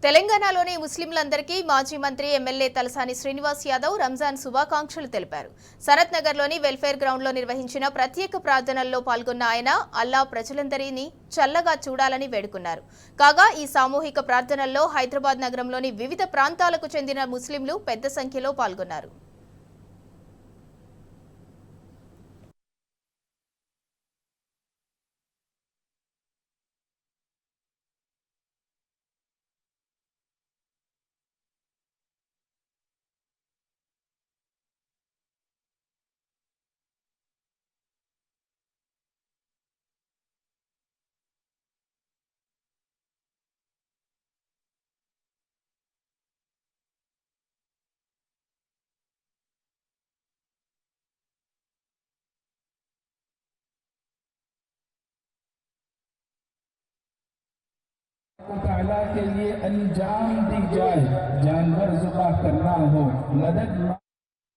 తెలంగాణలోని ముస్లింలందరికీ మాజీ మంత్రి ఎమ్మెల్యే తలసాని శ్రీనివాస్ యాదవ్ రంజాన్ శుభాకాంక్షలు తెలిపారు. సనత్ నగర్లోని వెల్ఫేర్ గ్రౌండ్లో నిర్వహించిన ప్రత్యేక ప్రార్థనల్లో పాల్గొన్న ఆయన అల్లా ప్రజలందరినీ చల్లగా చూడాలని వేడుకున్నారు. కాగా ఈ సామూహిక ప్రార్థనల్లో హైదరాబాద్ నగరంలోని వివిధ ప్రాంతాలకు చెందిన ముస్లింలు పెద్ద సంఖ్యలో పాల్గొన్నారు. ताला के लिए अंजाम दी जाए, जानवर ज़ुबा करना हो, मदद